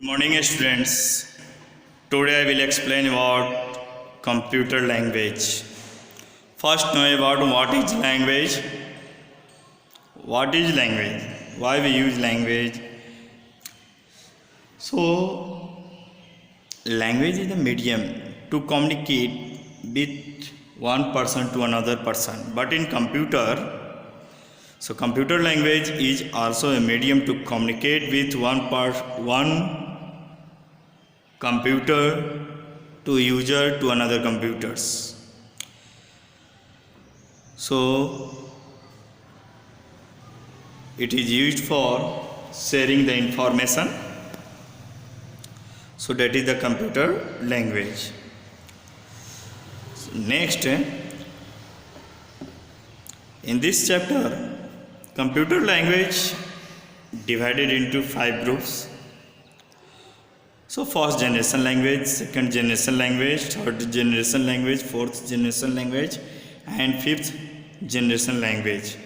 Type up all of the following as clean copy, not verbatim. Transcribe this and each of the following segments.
Good morning, students. Today I will explain about computer language. First, know about what is language. What is language? Why we use language? So, language is a medium to communicate with one person to another person. But in computer language is also a medium to communicate with one computer to user to another computers. So it is used for sharing the information. So that is the computer language. Next, in this chapter, computer language divided into 5 groups. So first generation language, second generation language, third generation language, fourth generation language, and fifth generation language.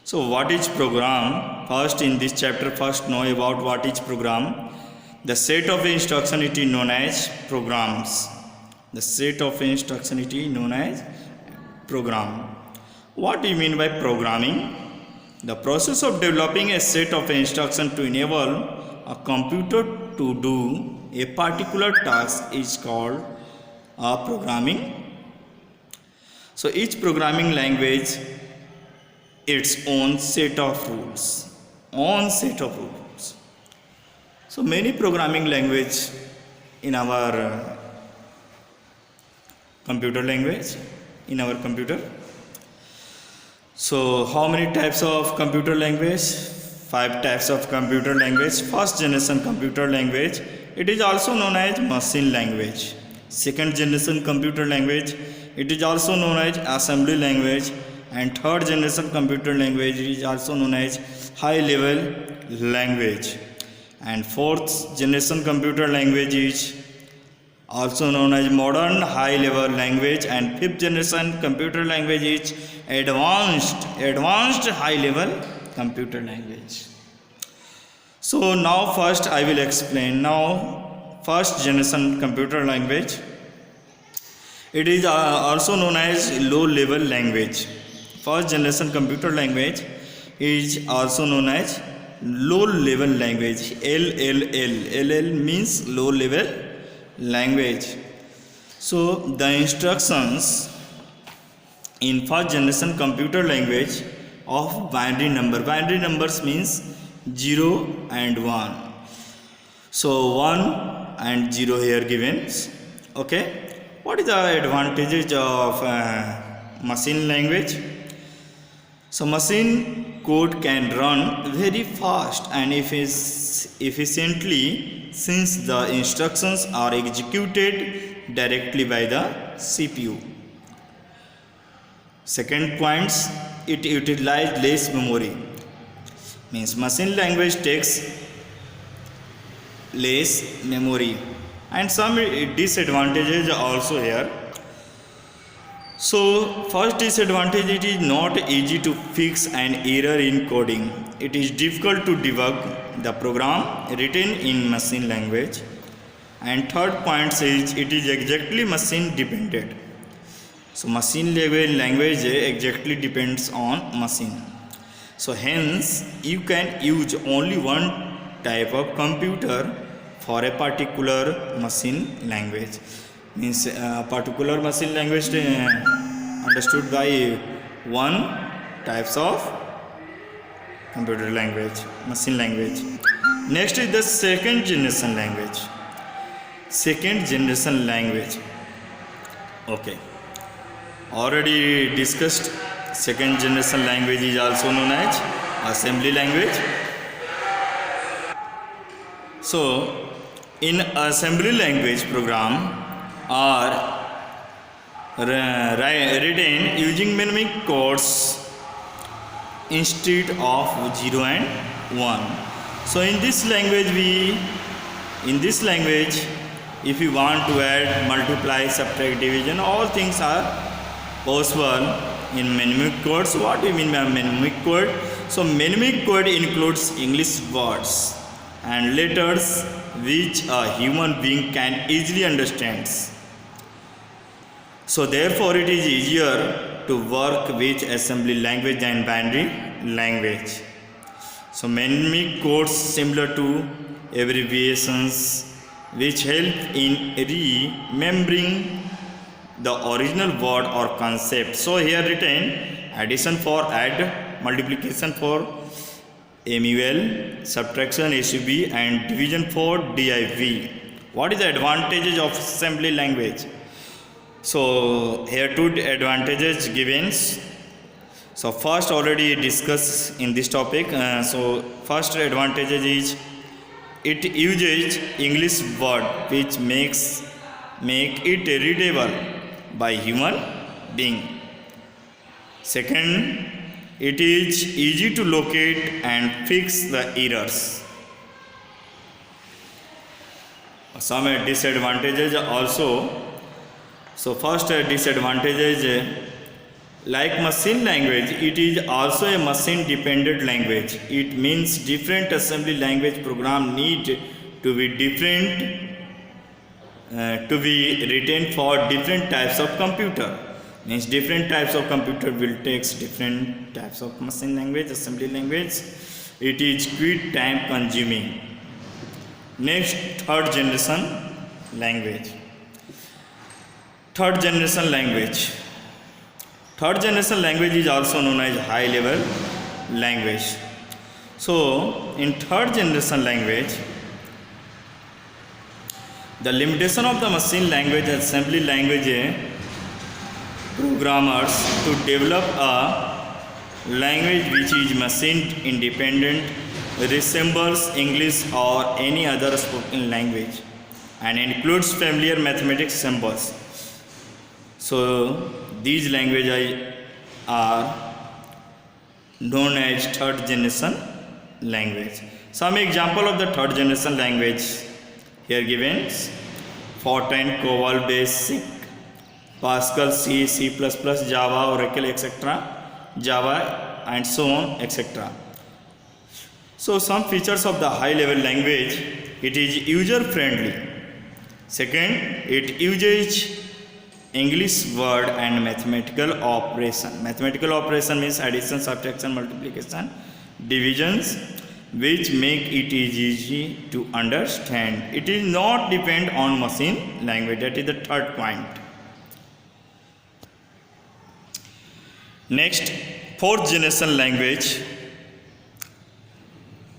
So what is program? First in this chapter, first know about what is program. The set of instruction it is known as programs. The set of instruction it is known as program. What do you mean by programming? The process of developing a set of instruction to enable a computer to do a particular task is called programming. So each programming language its own set of rules. So many programming language in our computer language, in our computer. So how many types of computer language? 5 types of computer language. First generation computer language, it is also known as machine language. Second generation computer language, it is also known as assembly language. And third generation computer language is also known as high level language. And fourth generation computer language is also known as modern high level language. And fifth generation computer language is advanced high level computer language. So now first I will explain. Now first generation computer language, it is also known as low level language. First generation computer language is also known as low level language. LLL means low level language. So the instructions in first generation computer language of binary numbers means 0 and 1. So 1 and 0 here given. Okay, what is the advantages of machine language? So machine code can run very fast and efficiently since the instructions are executed directly by the CPU. Second points, it utilizes less memory. Means machine language takes less memory. And some disadvantages are also here. So first disadvantage, it is not easy to fix an error in coding. It is difficult to debug the program written in machine language. And third point is it is exactly machine dependent. So machine language exactly depends on machine. So hence you can use only one type of computer for a particular machine language. Means particular machine language understood by one types of computer language, machine language. Next is the second generation language. Okay, already discussed. Second generation language is also known as assembly language. So in assembly language, program are written using mnemonic codes instead of 0 and 1. So in this language, if you want to add, multiply, subtract, division, all things are possible in mnemonic codes. What do you mean by mnemonic code? So mnemonic code includes English words and letters which a human being can easily understand. So therefore it is easier to work with assembly language than binary language. So many codes similar to abbreviations which help in remembering the original word or concept. So here written addition for add, multiplication for MUL, subtraction SUB and division for DIV. What is the advantages of assembly language? So here two advantages given. So first already discussed in this topic. So first advantage is it uses English word which make it readable by human being. Second, it is easy to locate and fix the errors. Some disadvantages also. So first disadvantage is like machine language, it is also a machine dependent language. It means different assembly language program need to be different to be written for different types of computer. Means different types of computer will take different types of machine language, assembly language. It is quite time consuming. Next, third generation language. Third generation language. Third generation language is also known as high level language. So in third generation language, the limitation of the machine language assembly language programmers to develop a language which is machine independent, resembles English or any other spoken language and includes familiar mathematics symbols. So these languages are known as third generation language. Some example of the third generation language here given: Fortran, COBOL, BASIC, Pascal, C, C++, Java, Oracle, etc., Java and so on, etc. So some features of the high level language: it is user friendly. Second, it uses English word and mathematical operation. Mathematical operation means addition, subtraction, multiplication, divisions, which make it easy to understand. It is not depend on machine language. That is the third point. Next, fourth generation language.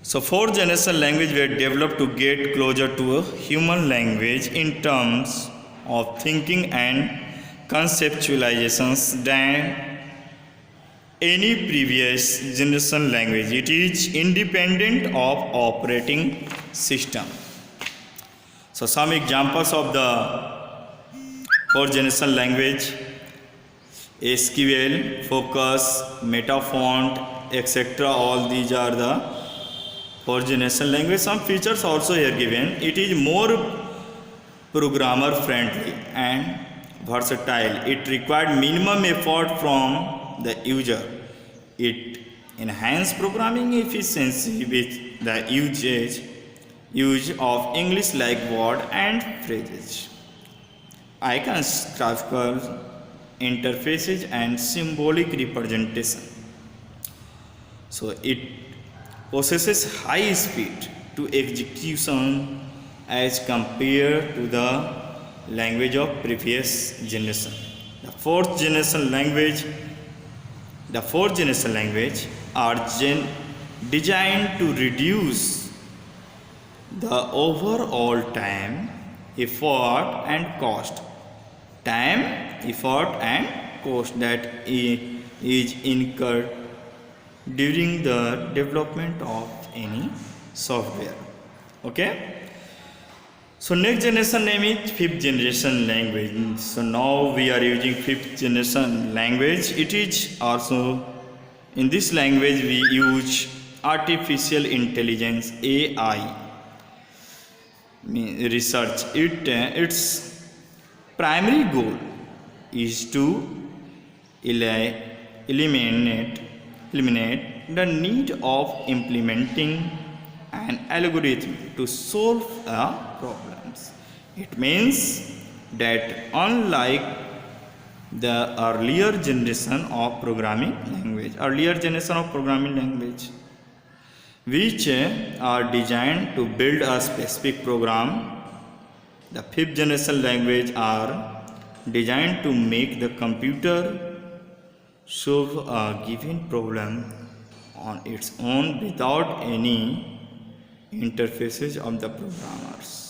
So fourth generation language were developed to get closer to a human language in terms of thinking and conceptualizations than any previous generation language. It is independent of operating system. So some examples of the fourth generation language: SQL, Focus, Metafont, etc. All these are the fourth generation language. Some features also here given: it is more programmer friendly and versatile. It required minimum effort from the user. It enhanced programming efficiency with the use of English like word and phrases, icons, graphical interfaces and symbolic representation. So it possesses high speed to execution as compared to the language of previous generation. The fourth generation language are designed to reduce the overall time, effort and cost. Time, effort and cost that is incurred during the development of any software. Okay. So next generation name is fifth generation language. So now we are using fifth generation language. It is also, in this language we use artificial intelligence, AI research. Its primary goal is to eliminate the need of implementing an algorithm to solve problems. It means that unlike the earlier generation of programming language, which are designed to build a specific program, the fifth generation language are designed to make the computer solve a given problem on its own without any interfaces of the programmers.